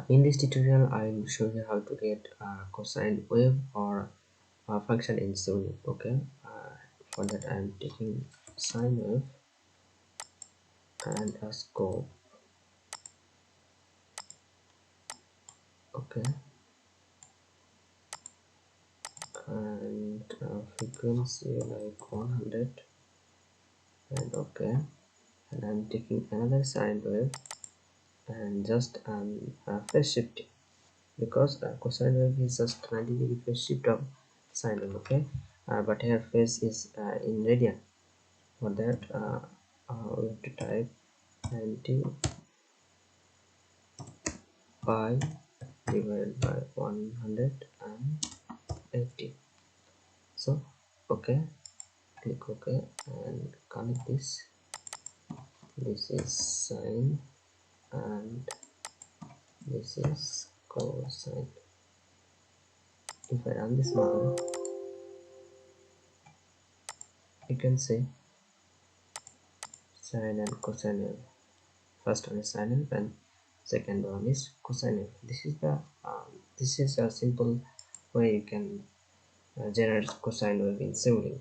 In this tutorial, I will show you how to get cosine wave or function in Simulink. Okay, for that I am taking sine wave and a scope. Okay, and frequency like 100, and okay, and I'm taking another sine wave and just phase shifting, because cosine wave is just 90-degree phase shift of sine wave. Okay, but here phase is in radian. For that we have to type 90 pi divided by 180. So okay, click OK and connect this. This is sine and this is cosine. If I run this now, you can see sine and cosine wave. First one is sine wave and second one is cosine wave. This is a simple way you can generate cosine wave in Simulink.